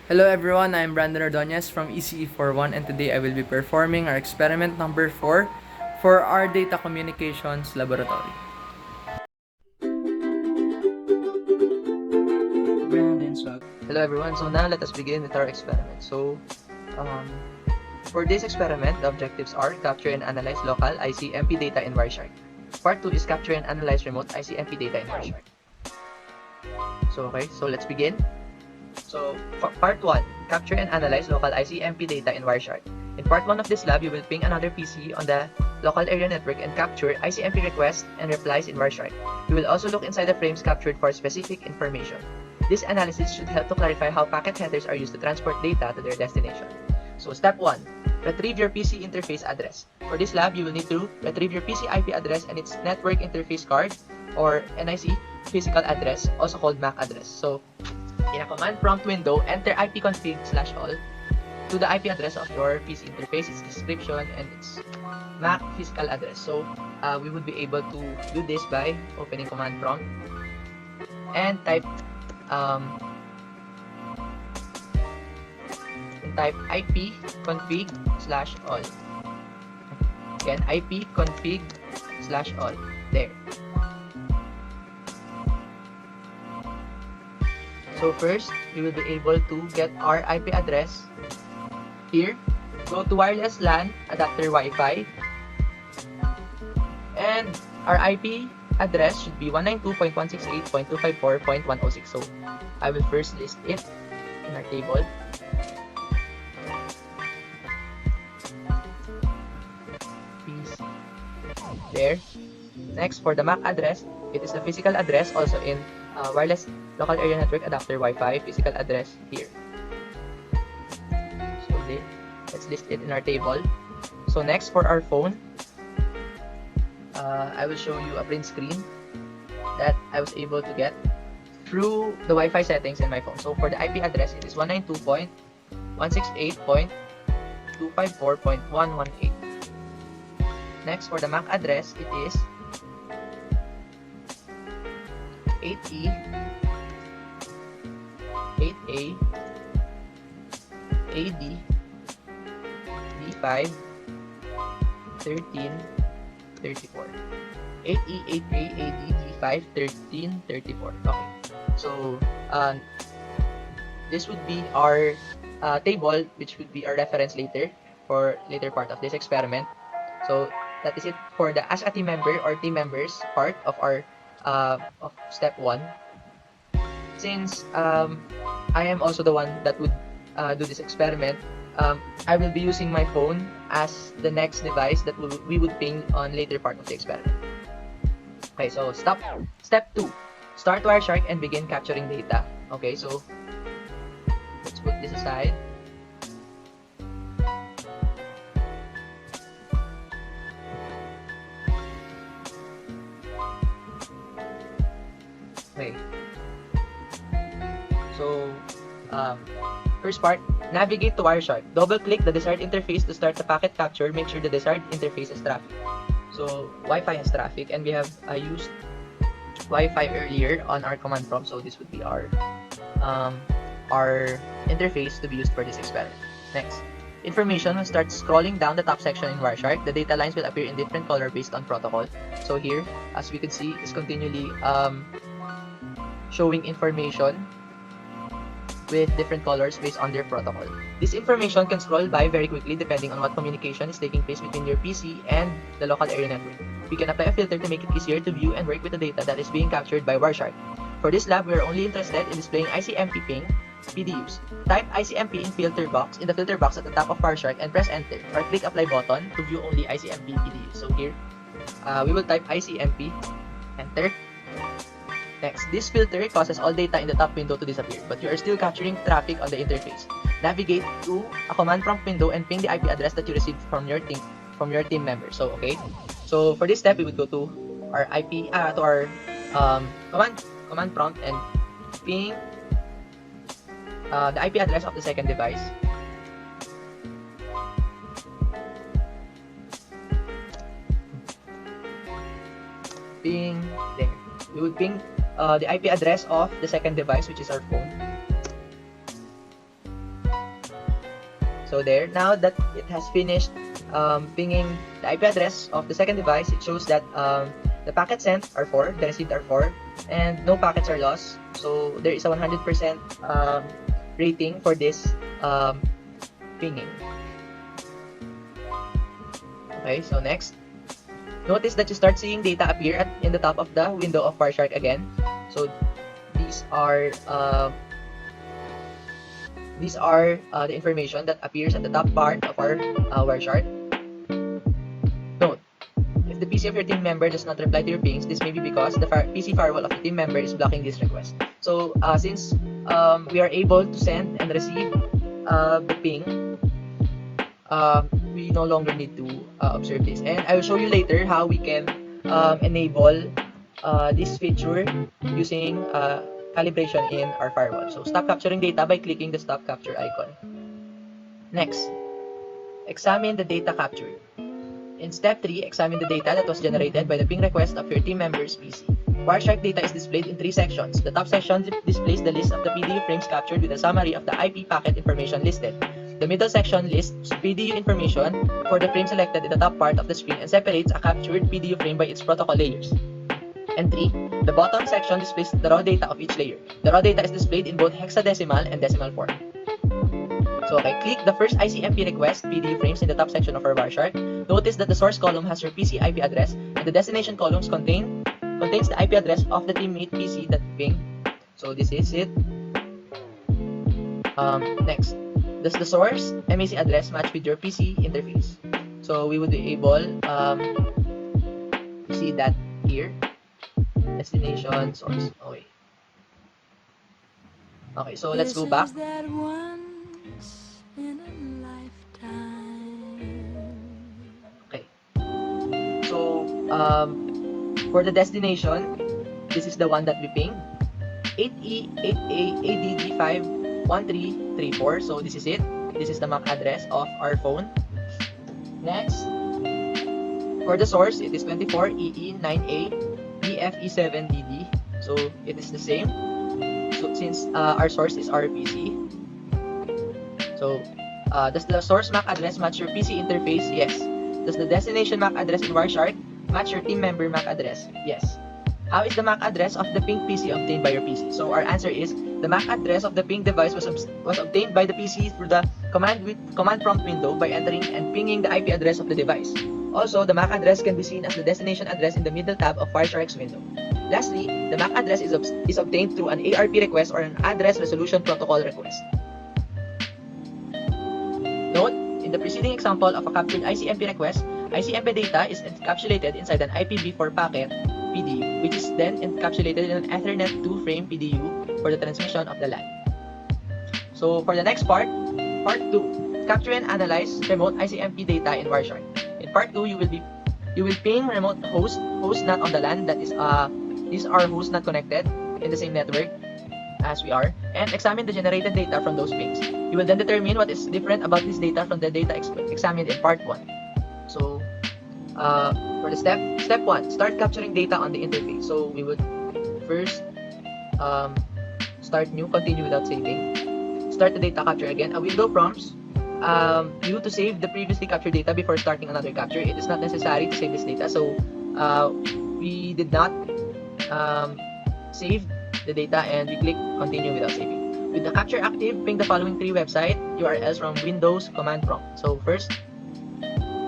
Hello everyone, I'm Brandon Ordoñez from ECE41 and today I will be performing our experiment number 4 for our data communications laboratory. Hello everyone, so now let us begin with our experiment. Um, for this experiment, the objectives are capture and analyze local ICMP data in Wireshark. Part 2 is capture and analyze remote ICMP data in Wireshark. So let's begin. So part 1, capture and analyze local ICMP data in Wireshark. In part 1 of this lab, you will ping another PC on the local area network and capture ICMP requests and replies in Wireshark. You will also look inside the frames captured for specific information. This analysis should help to clarify how packet headers are used to transport data to their destination. So step 1, retrieve your PC interface address. For this lab, you will need to retrieve your PC IP address and its network interface card or NIC physical address, also called MAC address. So in a command prompt window, enter ipconfig/all to the IP address of your PC interface, its description, and its MAC physical address. So we would be able to do this by opening command prompt and type ipconfig/all. Again, ipconfig/all. There. So first, we will be able to get our IP address here. Go to wireless LAN adapter Wi-Fi. And our IP address should be 192.168.254.106. So I will first list it in our table. There. Next, for the MAC address, it is the physical address also in wireless local area network adapter Wi-Fi physical address here. So let's list it in our table. So next, for our phone, I will show you a print screen that I was able to get through the Wi-Fi settings in my phone. So for the IP address, it is 192.168.254.118. Next, for the MAC address, it is 8E 8A AD D5 13 34. 8E 8A AD D5 13 34. Okay. So this would be our table, which would be our reference later for later part of this experiment. So that is it for the as a team member or team members part of our of step 1. Since I am also the one that would do this experiment, I will be using my phone as the next device that we would ping on later part of the experiment. Okay, so step 2. Start Wireshark and begin capturing data. Okay, so let's put this aside. Okay. So, first part, navigate to Wireshark. Double-click the desired interface to start the packet capture. Make sure the desired interface has traffic. So, Wi-Fi has traffic, and we have used Wi-Fi earlier on our command prompt. So, this would be our interface to be used for this experiment. Next, information will start scrolling down the top section in Wireshark. The data lines will appear in different color based on protocol. So here, as we can see, it's continually showing information with different colors based on their protocol. This information can scroll by very quickly depending on what communication is taking place between your PC and the local area network. We can apply a filter to make it easier to view and work with the data that is being captured by Wireshark. For this lab, we are only interested in displaying ICMP ping PDUs. Type ICMP in filter box in the filter box at the top of Wireshark and press enter or click apply button to view only ICMP PDUs. So here, we will type ICMP, enter. Next, this filter causes all data in the top window to disappear, but you are still capturing traffic on the interface. Navigate to a command prompt window and ping the IP address that you received from your team member. So okay, so for this step, we would go to our command prompt and ping the IP address of the second device. Ping there. We would ping the IP address of the second device, which is our phone. So there, now that it has finished pinging the IP address of the second device, it shows that the packets sent are 4, the received are 4, and no packets are lost. So there is a 100% rating for this pinging. Okay, so next, notice that you start seeing data appear in the top of the window of Wireshark again. So these are the information that appears at the top part of our Wireshark. Note, if the PC of your team member does not reply to your pings, this may be because the PC firewall of the team member is blocking this request. So since we are able to send and receive the ping, we no longer need to observe this. And I will show you later how we can enable this feature using calibration in our firewall. So stop capturing data by clicking the stop capture icon. Next, examine the data captured. In step 3, examine the data that was generated by the ping request of your team member's PC. Wireshark data is displayed in 3 sections. The top section displays the list of the PDU frames captured with a summary of the IP packet information listed. The middle section lists PDU information for the frame selected in the top part of the screen and separates a captured PDU frame by its protocol layers. And 3, the bottom section displays the raw data of each layer. The raw data is displayed in both hexadecimal and decimal form. So okay, click the first ICMP request PDU frames in the top section of our Wireshark. Notice that the source column has your PC IP address and the destination columns contains the IP address of the teammate PC that ping. So this is it. Next, does the source MAC address match with your PC interface? So we would be able to see that here. Destination source. Okay, so let's go back. Okay. So for the destination, this is the one that we pinged. 8E8A8DD51334. So this is it. This is the MAC address of our phone. Next, for the source, it is 24EE9A BFE7DD. So it is the same. So since our source is our PC. So does the source MAC address match your PC interface? Yes. Does the destination MAC address in Wireshark match your team member MAC address? Yes. How is the MAC address of the ping PC obtained by your PC? So our answer is the MAC address of the ping device was obtained by the PC through the command prompt window by entering and pinging the IP address of the device. Also, the MAC address can be seen as the destination address in the middle tab of Wireshark's window. Lastly, the MAC address is obtained through an ARP request or an address resolution protocol request. Note, in the preceding example of a captured ICMP request, ICMP data is encapsulated inside an IPv4 packet PDU, which is then encapsulated in an Ethernet 2 frame PDU for the transmission of the LAN. So for the next part 2, capture and analyze remote ICMP data in Wireshark. In part 2, you will ping remote host not on the LAN, that is these are hosts not connected in the same network as we are, and examine the generated data from those pings. You will then determine what is different about this data from the data examined in part 1. So for the step 1, start capturing data on the interface. So we would first start new, continue without saving. Start the data capture again. A window prompts you to save the previously captured data before starting another capture. It is not necessary to save this data, so we did not save the data and we click continue without saving. With the capture active, ping the following 3 website URLs from Windows command prompt. So first,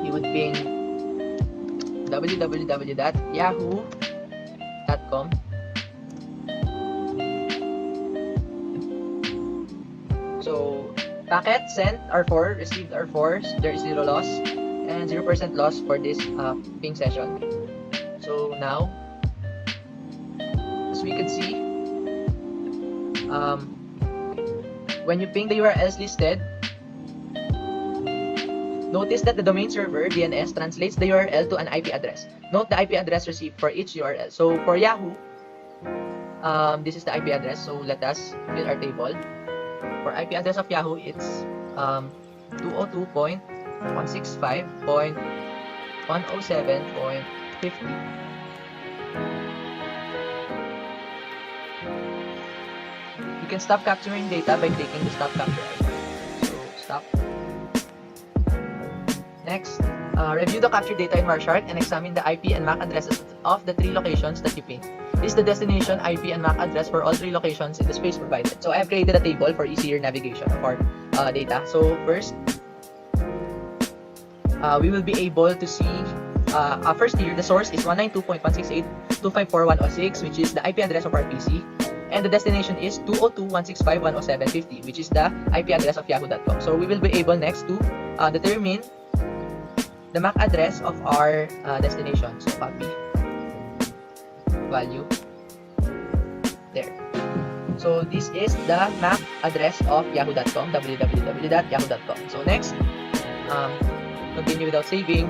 you would ping www.yahoo.com. So packets sent are 4, received are 4, there is 0 loss and 0% loss for this ping session. So now, as we can see, when you ping the URLs listed, notice that the domain server DNS translates the URL to an IP address. Note the IP address received for each URL. So for Yahoo, this is the IP address. So let us fill our table. For IP address of Yahoo, it's 202.165.107.50. You can stop capturing data by clicking the stop capture icon. So stop. Next, review the captured data in Wireshark and examine the IP and MAC addresses of the 3 locations that you ping. This is the destination IP and MAC address for all 3 locations in the space provided. So I have created a table for easier navigation of our data. So first, we will be able to see first here, the source is 192.168.254.106, which is the IP address of our PC. And the destination is 202.165.107.50, which is the IP address of yahoo.com. So we will be able next to determine the MAC address of our destination. So copy value there. So this is the MAC address of yahoo.com, www.yahoo.com. So next, continue without saving.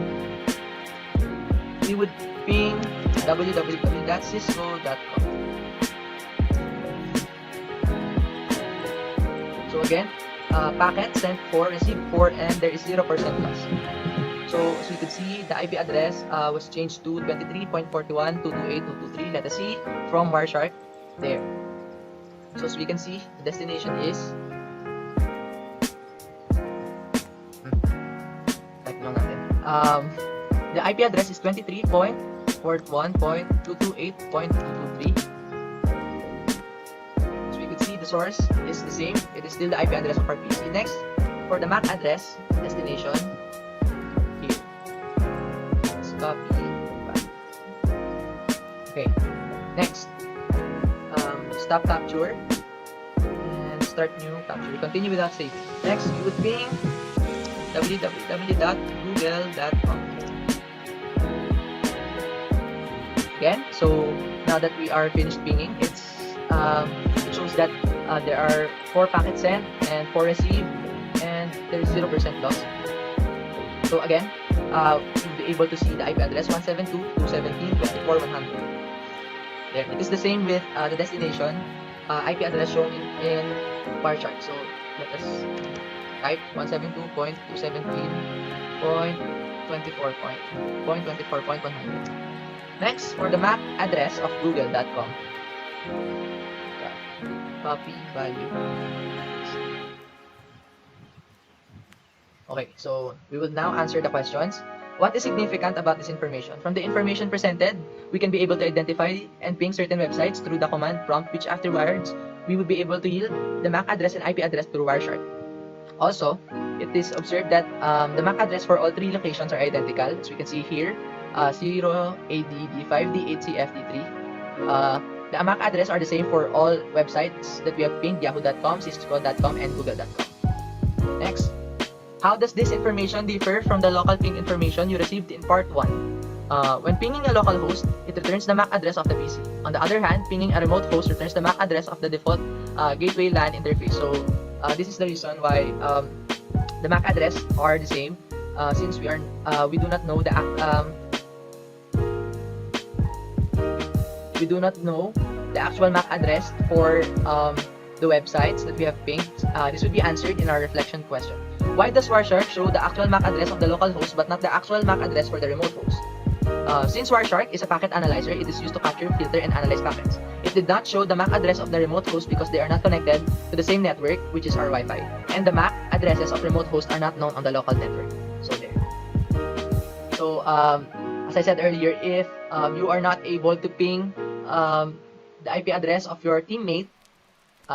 We would ping www.cisco.com. So again, packet sent 4, received 4, and there is 0% loss. So as we could see, the IP address was changed to 23.41.228.223, let us see, from Wireshark there. So as we can see, the destination is the IP address is 23.41.228.223. So we could see the source is the same. It is still the IP address of our PC. Next, for the MAC address destination, here. Let's copy back. Okay. Next, stop capture and start new capture. Continue without saving. Next, you would ping www.google.com. Again, so now that we are finished pinging, it shows that there are 4 packets sent and 4 received, and there is 0% loss. So again, you'll be able to see the IP address 172.217.24.100. There, it is the same with the destination IP address shown in Wireshark. So let us type 172.217.24.100. Next, for the MAC address of google.com. Copy value. Okay, so we will now answer the questions. What is significant about this information? From the information presented, we can be able to identify and ping certain websites through the command prompt, which afterwards, we will be able to yield the MAC address and IP address through Wireshark. Also, it is observed that the MAC address for all 3 locations are identical. As we can see here, 0ADD5D8CFD3. The MAC address are the same for all websites that we have pinged: yahoo.com, cisco.com, and google.com. Next, how does this information differ from the local ping information you received in part 1? When pinging a local host, it returns the MAC address of the PC. On the other hand, pinging a remote host returns the MAC address of the default gateway LAN interface. So this is the reason why the MAC address are the same, since we do not know the actual MAC address for the websites that we have pinged. This would be answered in our reflection question. Why does Wireshark show the actual MAC address of the local host but not the actual MAC address for the remote host? Since Wireshark is a packet analyzer, it is used to capture, filter, and analyze packets. It did not show the MAC address of the remote host because they are not connected to the same network, which is our Wi-Fi. And the MAC addresses of remote hosts are not known on the local network. So there. So as I said earlier, if you are not able to ping the IP address of your teammate,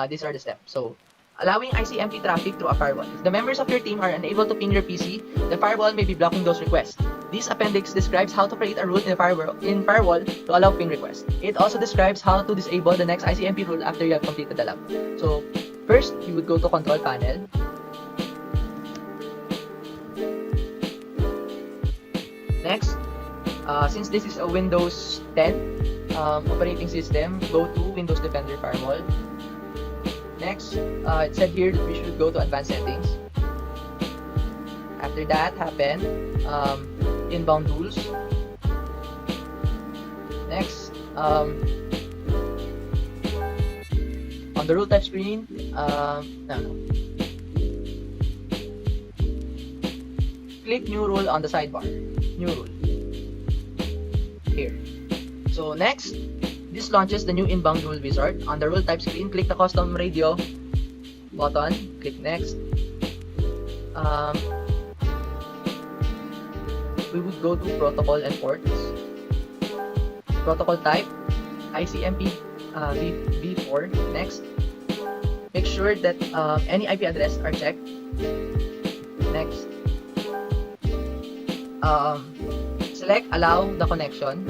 these are the steps. So, allowing ICMP traffic through a firewall. If the members of your team are unable to ping your PC, the firewall may be blocking those requests. This appendix describes how to create a rule in firewall to allow ping requests. It also describes how to disable the next ICMP rule after you have completed the lab. So, first, you would go to Control Panel. Next, since this is a Windows 10 operating system, go to Windows Defender Firewall. Next, it said here that we should go to Advanced Settings. After that happen, Inbound Rules. Next, on the rule type screen, click New Rule on the sidebar. New Rule. Here. So next, this launches the new inbound rule wizard. On the rule type screen, click the custom radio button, click next. we would go to protocol and ports. Protocol type, ICMP v4. Next, make sure that any IP address are checked. Next, select allow the connection.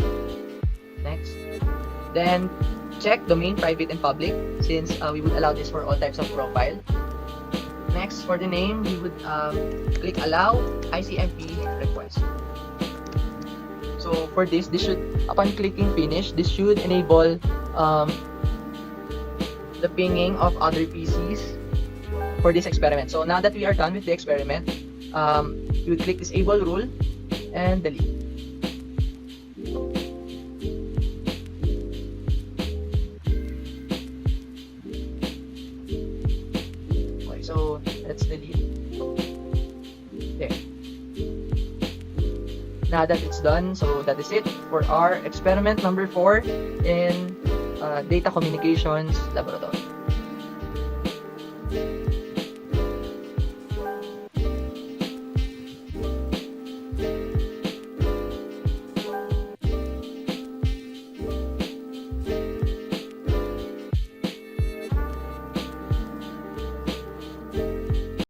Next, then check domain private and public, since we would allow this for all types of profile. Next, for the name, we would click allow ICMP request. So for this should, upon clicking finish, this should enable the pinging of other PCs for this experiment. So now that we are done with the experiment, you would click disable rule and delete. Okay, so let's delete. There. Now that it's done, so that is it for our experiment number 4 in data communications laboratory.